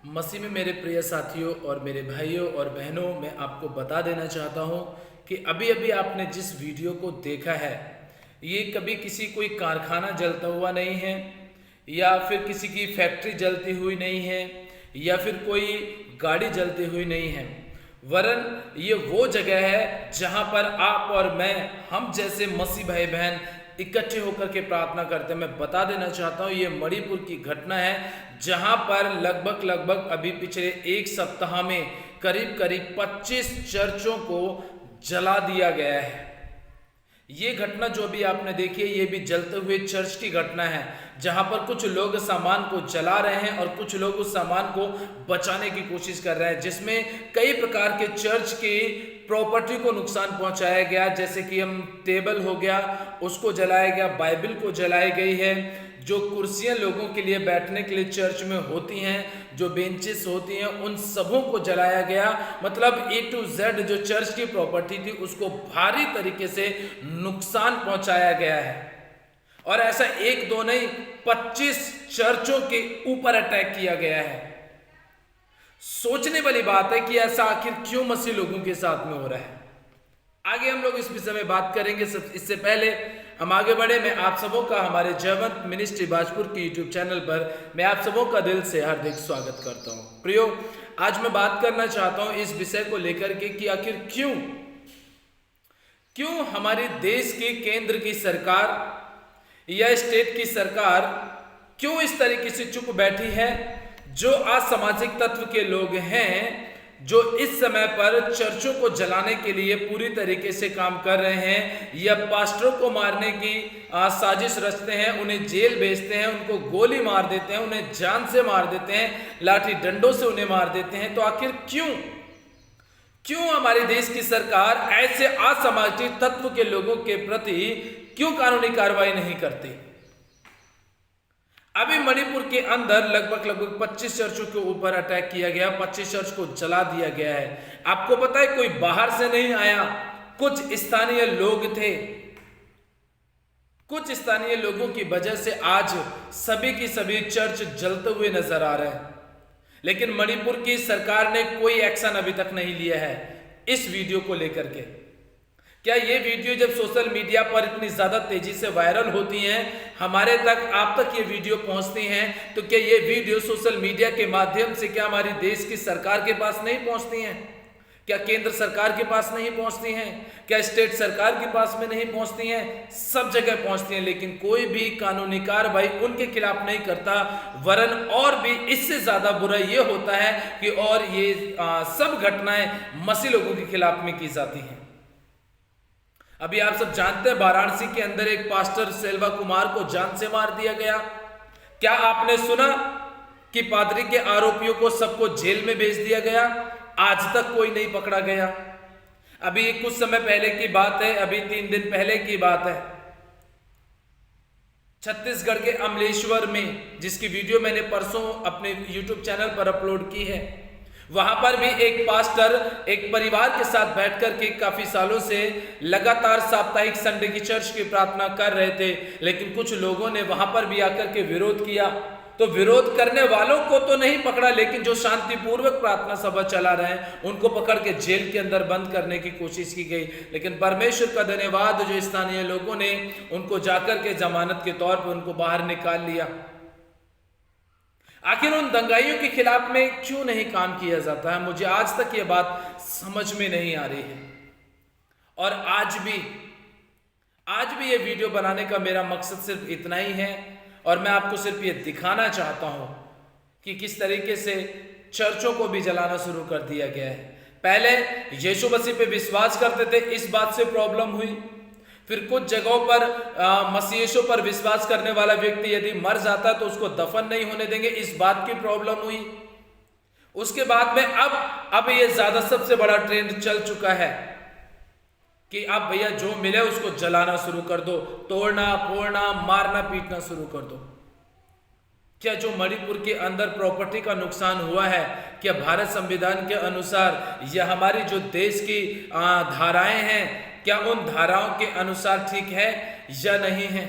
मसीह में मेरे प्रिय साथियों और मेरे भाइयों और बहनों, मैं आपको बता देना चाहता हूँ कि अभी अभी आपने जिस वीडियो को देखा है, ये कभी किसी कोई कारखाना जलता हुआ नहीं है, या फिर किसी की फैक्ट्री जलती हुई नहीं है, या फिर कोई गाड़ी जलती हुई नहीं है। वरन ये वो जगह है जहाँ पर आप और मैं, हम जैसे मसीह भाई बहन इकट्ठे होकर के प्रार्थना करते हैं। मैं बता देना चाहता हूँ, ये मणिपुर की घटना है जहाँ पर लगभग अभी पिछले एक सप्ताह में करीब 25 चर्चों को जला दिया गया है। ये घटना जो भी आपने देखी है, ये भी जलते हुए चर्च की घटना है, जहां पर कुछ लोग सामान को जला रहे हैं और कुछ लोग उस सामान को बचाने की कोशिश कर रहे हैं, जिसमें कई प्रकार के चर्च की प्रॉपर्टी को नुकसान पहुंचाया गया। जैसे कि हम टेबल हो गया, उसको जलाया गया, बाइबल को जलाई गई है, जो कुर्सियां लोगों के लिए बैठने के लिए चर्च में होती हैं, जो बेंचेस होती हैं, उन सबों को जलाया गया। मतलब ए टू जेड जो चर्च की प्रॉपर्टी थी उसको भारी तरीके से नुकसान पहुंचाया गया है। और ऐसा एक दो नहीं, 25 चर्चों के ऊपर अटैक किया गया है। सोचने वाली बात है कि ऐसा आखिर क्यों मसीह लोगों के साथ में हो रहा है। आगे हम लोग इस विषय में बात करेंगे। इससे पहले हम आगे बढ़े, मैं आप सबों का हमारे जयवंत मिनिस्ट्री बाजपुर की यूट्यूब चैनल पर मैं आप सबों का दिल से हार्दिक स्वागत करता हूं। प्रियो, आज मैं बात करना चाहता हूं इस विषय को लेकर के कि आखिर क्यों हमारे देश की केंद्र की सरकार या स्टेट की सरकार क्यों इस तरीके से चुप बैठी है। जो असामाजिक तत्व के लोग हैं, जो इस समय पर चर्चों को जलाने के लिए पूरी तरीके से काम कर रहे हैं, या पास्टरों को मारने की साजिश रचते हैं, उन्हें जेल भेजते हैं, उनको गोली मार देते हैं, उन्हें जान से मार देते हैं, लाठी डंडों से उन्हें मार देते हैं। तो आखिर क्यों हमारे देश की सरकार ऐसे असामाजिक तत्व के लोगों के प्रति क्यों कानूनी कार्रवाई नहीं करती। अभी मणिपुर के अंदर लगभग 25 चर्चों के ऊपर अटैक किया गया, 25 चर्च को जला दिया गया है। आपको पता है, कोई बाहर से नहीं आया, कुछ स्थानीय लोग थे। कुछ स्थानीय लोगों की वजह से आज सभी की सभी चर्च जलते हुए नजर आ रहे हैं। लेकिन मणिपुर की सरकार ने कोई एक्शन अभी तक नहीं लिया है इस वीडियो को लेकर के। क्या ये वीडियो जब सोशल मीडिया पर इतनी ज्यादा तेजी से वायरल होती हैं, हमारे तक आप तक ये वीडियो पहुंचती हैं, तो क्या ये वीडियो सोशल मीडिया के माध्यम से क्या हमारी देश की सरकार के पास नहीं पहुंचती हैं? क्या केंद्र सरकार के पास नहीं पहुंचती हैं? क्या स्टेट सरकार के पास में नहीं पहुंचती हैं? सब जगह पहुंचती हैं, लेकिन कोई भी कानूनी कार्रवाई उनके खिलाफ नहीं करता। वरन और भी इससे ज्यादा बुरा ये होता है कि और ये सब घटनाएं मसीह लोगों के खिलाफ में की जाती हैं। अभी आप सब जानते हैं, वाराणसी के अंदर एक पास्टर सेल्वा कुमार को जान से मार दिया गया। क्या आपने सुना कि पादरी के आरोपियों को सबको जेल में भेज दिया गया? आज तक कोई नहीं पकड़ा गया। अभी कुछ समय पहले की बात है, अभी 3 दिन पहले की बात है, छत्तीसगढ़ के अमलेश्वर में, जिसकी वीडियो मैंने परसों अपने YouTube चैनल पर अपलोड की है, वहां पर भी एक पास्टर एक परिवार के साथ बैठकर के काफी सालों से लगातार साप्ताहिक संडे की चर्च की प्रार्थना कर रहे थे। लेकिन कुछ लोगों ने वहां पर भी आकर के विरोध किया। तो विरोध करने वालों को तो नहीं पकड़ा, लेकिन जो शांतिपूर्वक प्रार्थना सभा चला रहे हैं उनको पकड़ के जेल के अंदर बंद करने की कोशिश की गई। लेकिन परमेश्वर का धन्यवाद, जो स्थानीय लोगों ने उनको जाकर के जमानत के तौर पर उनको बाहर निकाल लिया। आखिर उन दंगाइयों के खिलाफ में क्यों नहीं काम किया जाता है? मुझे आज तक ये बात समझ में नहीं आ रही है। और आज भी ये वीडियो बनाने का मेरा मकसद सिर्फ इतना ही है, और मैं आपको सिर्फ ये दिखाना चाहता हूं कि किस तरीके से चर्चों को भी जलाना शुरू कर दिया गया है। पहले यीशु मसीह पे विश्वास करते थे, इस बात से प्रॉब्लम हुई। फिर कुछ जगहों पर मसीह यीशु पर विश्वास करने वाला व्यक्ति यदि मर जाता तो उसको दफन नहीं होने देंगे, इस बात की प्रॉब्लम हुई। उसके बाद में अब ये ज्यादा सबसे बड़ा ट्रेंड चल चुका है कि अब भैया जो मिले उसको जलाना शुरू कर दो, तोड़ना फोड़ना मारना पीटना शुरू कर दो। क्या जो मणिपुर के अंदर प्रॉपर्टी का नुकसान हुआ है, क्या भारत संविधान के अनुसार या हमारी जो देश की धाराएं हैं, क्या उन धाराओं के अनुसार ठीक है या नहीं है?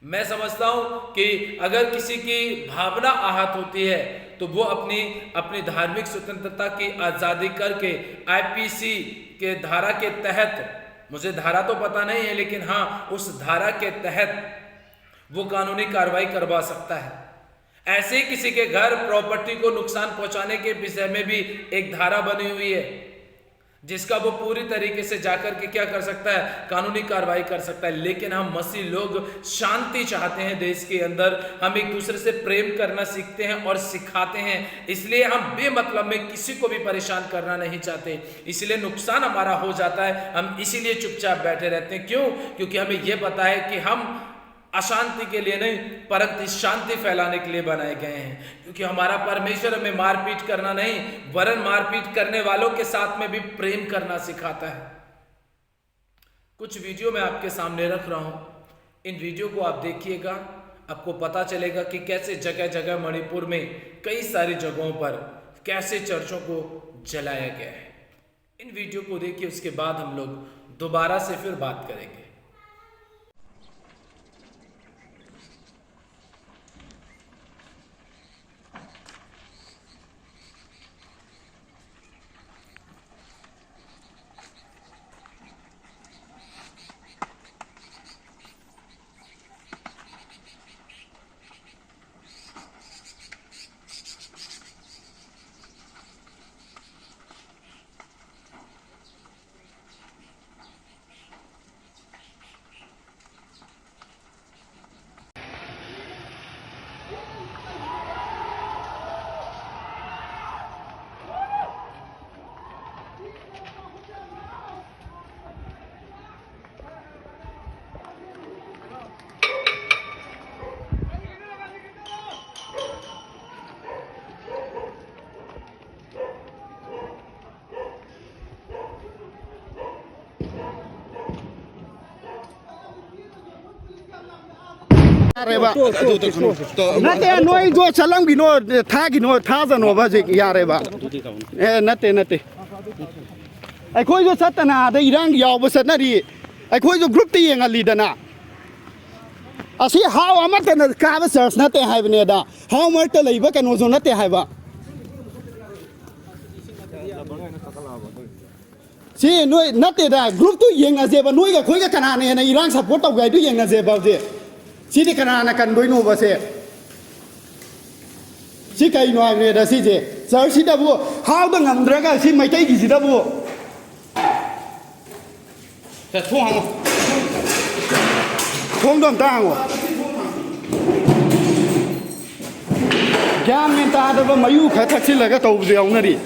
मैं समझता हूं कि अगर किसी की भावना आहत होती है तो वो अपनी अपनी धार्मिक स्वतंत्रता की आज़ादी करके आईपीसी के धारा के तहत, मुझे धारा तो पता नहीं है लेकिन हाँ उस धारा के तहत वो कानूनी कार्रवाई करवा सकता है। ऐसे ही किसी के घर प्रॉपर्टी को नुकसान पहुंचाने के विषय में भी एक धारा बनी हुई है जिसका वो पूरी तरीके से जाकर के क्या कर सकता है, कानूनी कार्रवाई कर सकता है। लेकिन हम मसीह लोग शांति चाहते हैं देश के अंदर, हम एक दूसरे से प्रेम करना सीखते हैं और सिखाते हैं, इसलिए हम बेमतलब में किसी को भी परेशान करना नहीं चाहते। इसलिए नुकसान हमारा हो जाता है, हम इसीलिए चुपचाप बैठे रहते हैं। क्यों? क्योंकि हमें यह पता है कि हम अशांति के लिए नहीं परंतु शांति फैलाने के लिए बनाए गए हैं। क्योंकि हमारा परमेश्वर हमें मारपीट करना नहीं वरन मारपीट करने वालों के साथ में भी प्रेम करना सिखाता है। कुछ वीडियो मैं आपके सामने रख रहा हूं, इन वीडियो को आप देखिएगा, आपको पता चलेगा कि कैसे जगह जगह मणिपुर में कई सारी जगहों पर कैसे चर्चों को जलाया गया है। इन वीडियो को देखिए, उसके बाद हम लोग दोबारा से फिर बात करेंगे। 야래봐. 나때 너희 저 살람기 너 타기 너 타자 너 봐지 야래봐. 에 나때 나때. ai khôi cho sát na đây đang giàu bớt sát na đi ai khôi cho group tiền à lì đana à si how amat cái nó cá bớt sát na tiền hay bên đây đó how mà cái lấy bớt cái nó dùng na tiền hay ba si nuôi na tiền đó group tu yên à gì ba nuôi cái khôi cái canal này này Iran support tao cái tu yên à gì ba gì si cái canal này cần đối nu ba gì si cái nuôi này đó si gì giờ si đó bu how đó ngầm ra cái si mấy cái gì đó bu thông đồng tang wo क्या में ताद वो mu खतक से लगा तो उसे उन्हें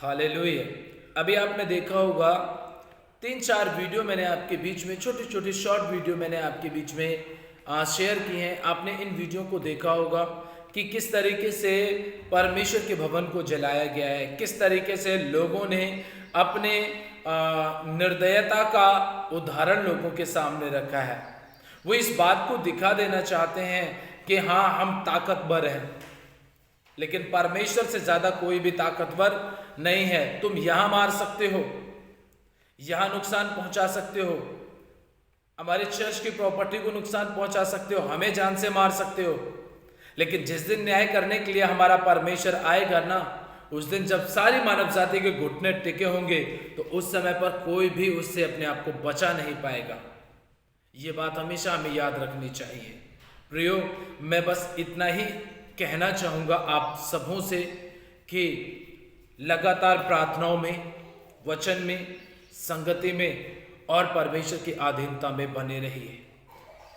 hallelujah. अभी आपने देखा होगा 3-4 वीडियो मैंने आपके बीच में, छोटी छोटी शॉर्ट वीडियो मैंने आपके बीच में शेयर की हैं। आपने इन वीडियो को देखा होगा कि किस तरीके से परमेश्वर के भवन को जलाया गया है, किस तरीके से लोगों ने अपने निर्दयता का उदाहरण लोगों के सामने रखा है। वो इस बात को दिखा देना चाहते हैं कि हाँ हम ताकतवर हैं, लेकिन परमेश्वर से ज्यादा कोई भी ताकतवर नहीं है। तुम यहां मार सकते हो, यहां नुकसान पहुंचा सकते हो, हमारे चर्च की प्रॉपर्टी को नुकसान पहुंचा सकते हो, हमें जान से मार सकते हो, लेकिन जिस दिन न्याय करने के लिए हमारा परमेश्वर आएगा ना, उस दिन जब सारी मानव जाति के घुटने टिके होंगे तो उस समय पर कोई भी उससे अपने आप को बचा नहीं पाएगा। ये बात हमेशा हमें याद रखनी चाहिए। प्रियो, मैं बस इतना ही कहना चाहूँगा आप सबों से कि लगातार प्रार्थनाओं में, वचन में, संगति में और परमेश्वर की अधीनता में बने रहिए।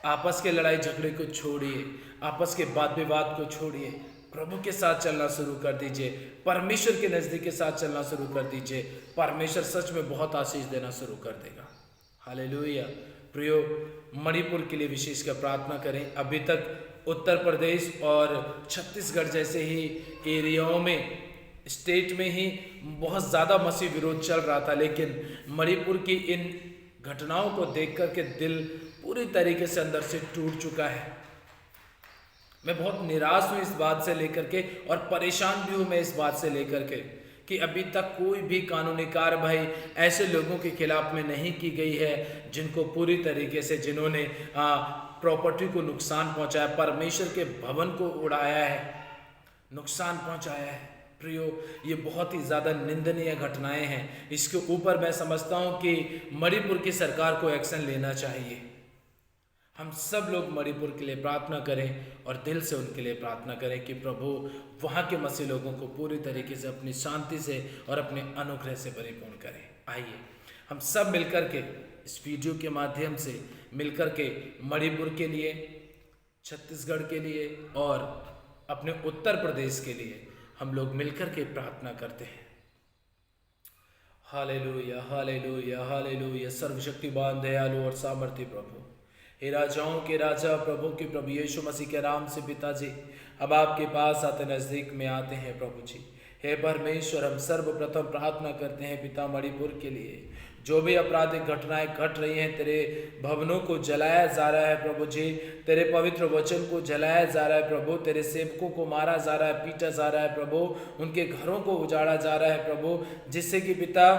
आपस के लड़ाई झगड़े को छोड़िए, आपस के वाद विवाद को छोड़िए, प्रभु के साथ चलना शुरू कर दीजिए, परमेश्वर के नज़दीक के साथ चलना शुरू कर दीजिए। परमेश्वर सच में बहुत आशीष देना शुरू कर देगा। हालेलुया। प्रियो, मणिपुर के लिए विशेषकर प्रार्थना करें। अभी तक उत्तर प्रदेश और छत्तीसगढ़ जैसे ही एरियाओं में, स्टेट में ही बहुत ज़्यादा मसीह विरोध चल रहा था, लेकिन मणिपुर की इन घटनाओं को देख कर के दिल पूरी तरीके से अंदर से टूट चुका है। मैं बहुत निराश हूँ इस बात से लेकर के और परेशान भी हूँ मैं इस बात से लेकर के कि अभी तक कोई भी कानूनी कार्रवाई ऐसे लोगों के खिलाफ में नहीं की गई है जिनको पूरी तरीके से जिन्होंने प्रॉपर्टी को नुकसान पहुंचाया, परमेश्वर के भवन को उड़ाया है, नुकसान पहुंचाया है। प्रियो, ये बहुत ही ज़्यादा निंदनीय घटनाएं हैं। इसके ऊपर मैं समझता हूं कि मणिपुर की सरकार को एक्शन लेना चाहिए। हम सब लोग मणिपुर के लिए प्रार्थना करें और दिल से उनके लिए प्रार्थना करें कि प्रभु वहाँ के मसीह लोगों को पूरी तरीके से अपनी शांति से और अपने अनुग्रह से परिपूर्ण करें। आइए हम सब मिलकर के इस वीडियो के माध्यम से मिलकर के मणिपुर के लिए, छत्तीसगढ़ के लिए और अपने उत्तर प्रदेश के लिए हम लोग मिलकर के प्रार्थना करते हैं। Hallelujah, hallelujah, hallelujah. सर्वशक्तिमान, दयालु और सामर्थ्य प्रभु, हे राजाओं के राजा, प्रभु के प्रभु यीशु मसीह के नाम से पिताजी अब आपके पास आते नज़दीक में आते हैं प्रभु जी। हे परमेश्वर, हम सर्वप्रथम प्रार्थना करते हैं पिता मणिपुर के लिए। जो भी आपराधिक घटनाएं घट रही हैं, तेरे भवनों को जलाया जा रहा है प्रभु जी, तेरे पवित्र वचन को जलाया जा रहा है प्रभु, तेरे सेवकों को मारा जा रहा है, पीटा जा रहा है प्रभु, उनके घरों को उजाड़ा जा रहा है प्रभु, जिससे कि पिता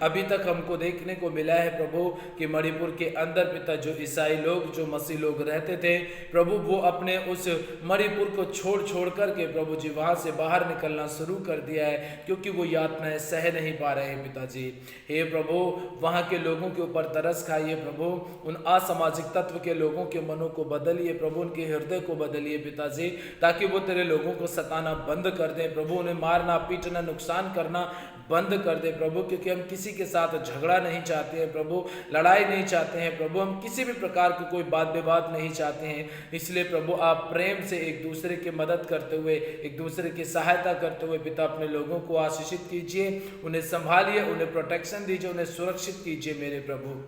अभी तक हमको देखने को मिला है प्रभु कि मणिपुर के अंदर पिता जो ईसाई लोग, जो मसीह लोग रहते थे प्रभु, वो अपने उस मणिपुर को छोड़ करके प्रभु जी वहाँ से बाहर निकलना शुरू कर दिया है, क्योंकि वो यातनाएं सह नहीं पा रहे हैं पिताजी। हे प्रभु, वहाँ के लोगों के ऊपर तरस खाइए प्रभु, उन असामाजिक तत्व के लोगों के मनों को बदलिए प्रभु, उनके हृदय को बदलिए पिताजी, ताकि वो तेरे लोगों को सताना बंद कर दें प्रभु, उन्हें मारना, पीटना, नुकसान करना बंद कर दे प्रभु, क्योंकि हम किसी के साथ झगड़ा नहीं चाहते हैं प्रभु, लड़ाई नहीं चाहते हैं प्रभु, हम किसी भी प्रकार की कोई बात विवाद नहीं चाहते हैं। इसलिए प्रभु आप प्रेम से एक दूसरे की मदद करते हुए, एक दूसरे की सहायता करते हुए पिता अपने लोगों को आशीषित कीजिए, उन्हें संभालिए, उन्हें प्रोटेक्शन दीजिए, उन्हें सुरक्षित कीजिए मेरे प्रभु,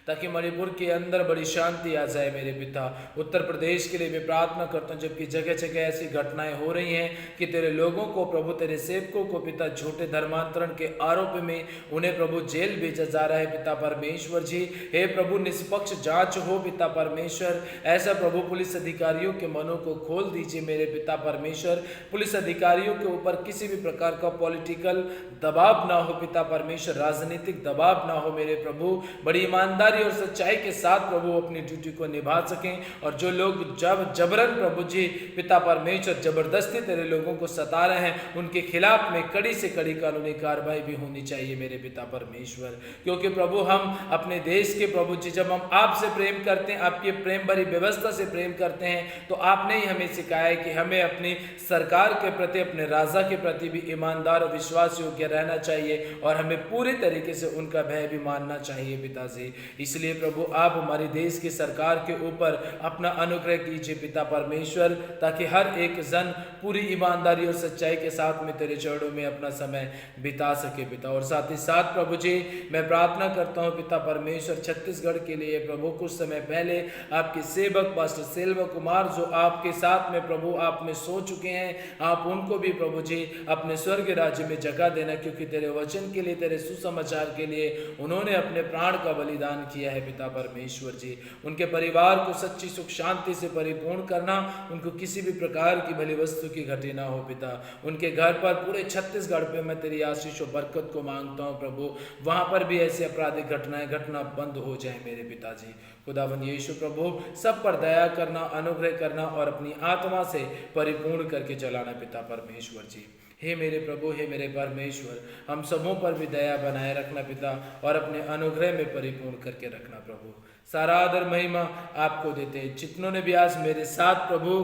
ताकि मणिपुर के अंदर बड़ी शांति आ जाए मेरे पिता। उत्तर प्रदेश के लिए मैं प्रार्थना करता हूँ, जबकि जगह जगह ऐसी घटनाएं हो रही हैं कि तेरे लोगों को प्रभु, तेरे सेवकों को पिता झूठे धर्मांतरण के आरोप में उन्हें प्रभु जेल भेजा जा रहा है पिता परमेश्वर जी। हे प्रभु, निष्पक्ष जांच हो पिता परमेश्वर, ऐसा प्रभु पुलिस अधिकारियों के मनों को खोल दीजिए मेरे पिता परमेश्वर, पुलिस अधिकारियों के ऊपर किसी भी प्रकार का पॉलिटिकल दबाव ना हो पिता परमेश्वर, राजनीतिक दबाव ना हो मेरे प्रभु, बड़ी ईमानदारी और सच्चाई के साथ प्रभु अपनी ड्यूटी को निभा सकें, और जो लोग जबरन प्रभु जी पिता परमेश्वर जबरदस्ती तेरे लोगों को सता रहे हैं, उनके खिलाफ में कड़ी से कड़ी कानूनी कार्रवाई भी होनी चाहिए मेरे पिता परमेश्वर, क्योंकि प्रभु हम अपने देश के प्रभु जी, जब हम आपसे प्रेम करते हैं, आपकी प्रेम भरी व्यवस्था से प्रेम करते हैं, तो आपने ही हमें सिखाया है कि हमें अपनी सरकार के प्रति, अपने राजा के प्रति भी ईमानदार और विश्वास योग्य रहना चाहिए, और हमें पूरी तरीके से उनका भय भी मानना चाहिए पिताजी। इसलिए प्रभु आप हमारे देश की सरकार के ऊपर अपना अनुग्रह कीजिए पिता परमेश्वर, ताकि हर एक जन पूरी ईमानदारी और सच्चाई के साथ में तेरे चरणों में अपना समय बिता सके पिता। और साथ ही साथ प्रभु जी मैं प्रार्थना करता हूँ पिता परमेश्वर, छत्तीसगढ़ के लिए प्रभु, कुछ समय पहले आपके सेवक पास्टर सेल्वा कुमार जो आपके साथ में प्रभु आप में सो चुके हैं, आप उनको भी प्रभु जी अपने स्वर्ग राज्य में जगह देना, क्योंकि तेरे वचन के लिए, तेरे सुसमाचार के लिए उन्होंने अपने प्राण का बलिदान किया है पिता परमेश्वर जी। उनके परिवार को सच्ची सुख शांति से परिपूर्ण करना, उनको किसी भी प्रकार की भली वस्तु की घटी ना हो पिता। उनके घर पर, पूरे छत्तीसगढ़ पे मैं तेरी आशीष और बरकत को मांगता हूँ प्रभु, वहां पर भी ऐसी आपराधिक घटनाएं घटना बंद हो जाए मेरे पिताजी। खुदावन यीशु प्रभु सब पर दया करना, अनुग्रह करना और अपनी आत्मा से परिपूर्ण करके चलाना पिता परमेश्वर जी। हे मेरे प्रभु, हे मेरे परमेश्वर, हम सबों पर भी दया बनाए रखना पिता, और अपने अनुग्रह में परिपूर्ण करके रखना प्रभु। सारा आदर महिमा आपको देते हैं। जितनों ने भी आज मेरे साथ प्रभु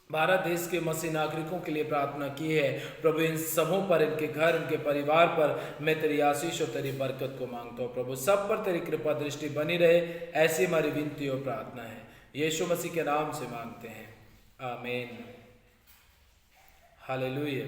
भारत देश के मसीह नागरिकों के लिए प्रार्थना की है प्रभु, इन सबों पर, इनके घर, इनके परिवार पर मैं तेरी आशीष और तेरी बरकत को मांगता हूँ प्रभु। सब पर तेरी कृपा दृष्टि बनी रहे, ऐसी हमारी विनती और प्रार्थना है, यीशु मसीह के नाम से मांगते हैं, आमीन। हालेलुया।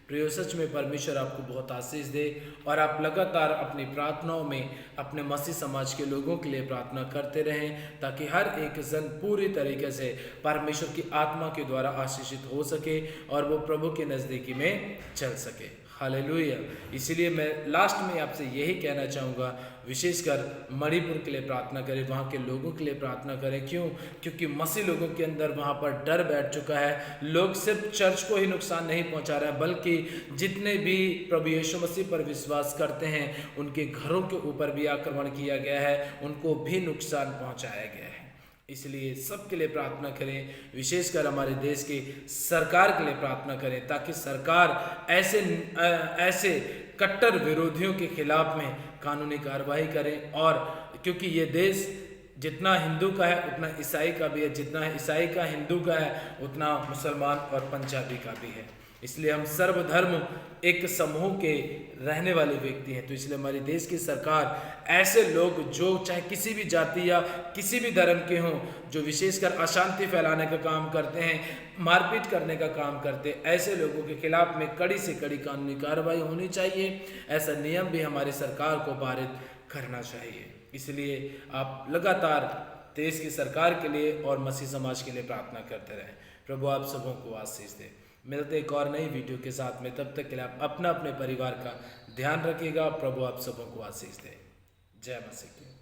प्रियो, सच में परमेश्वर आपको बहुत आशीष दे, और आप लगातार अपनी प्रार्थनाओं में अपने मसीह समाज के लोगों के लिए प्रार्थना करते रहें, ताकि हर एक जन पूरी तरीके से परमेश्वर की आत्मा के द्वारा आशीषित हो सके और वो प्रभु के नज़दीकी में चल सके। हालेलुया। इसीलिए मैं लास्ट में आपसे यही कहना चाहूँगा, विशेषकर मणिपुर के लिए प्रार्थना करें, वहाँ के लोगों के लिए प्रार्थना करें। क्यों? क्योंकि मसीह लोगों के अंदर वहाँ पर डर बैठ चुका है। लोग सिर्फ चर्च को ही नुकसान नहीं पहुँचा रहे हैं, बल्कि जितने भी प्रभु यीशु मसीह पर विश्वास करते हैं उनके घरों के ऊपर भी आक्रमण किया गया है, उनको भी नुकसान पहुँचाया गया है। इसलिए सबके लिए प्रार्थना करें, विशेषकर हमारे देश की सरकार के लिए प्रार्थना करें, ताकि सरकार ऐसे कट्टर विरोधियों के खिलाफ में कानूनी कार्रवाई करें। और क्योंकि ये देश जितना हिंदू का है उतना ईसाई का भी है, जितना ईसाई का हिंदू का है उतना मुसलमान और पंजाबी का भी है। इसलिए हम सर्वधर्म एक समूह के रहने वाले व्यक्ति हैं। तो इसलिए हमारे देश की सरकार ऐसे लोग जो चाहे किसी भी जाति या किसी भी धर्म के हों, जो विशेषकर अशांति फैलाने का काम करते हैं, मारपीट करने का काम करते हैं, ऐसे लोगों के खिलाफ में कड़ी से कड़ी कानूनी कार्रवाई होनी चाहिए। ऐसा नियम भी हमारी सरकार को पारित करना चाहिए। इसलिए आप लगातार देश की सरकार के लिए और मसीह समाज के लिए प्रार्थना करते रहें। प्रभु आप सबों को आशीष दे। मिलते एक और नई वीडियो के साथ में, तब तक के लिए आप अपना अपने परिवार का ध्यान रखिएगा। प्रभु आप सबों को आशीष दे। जय मसीह की।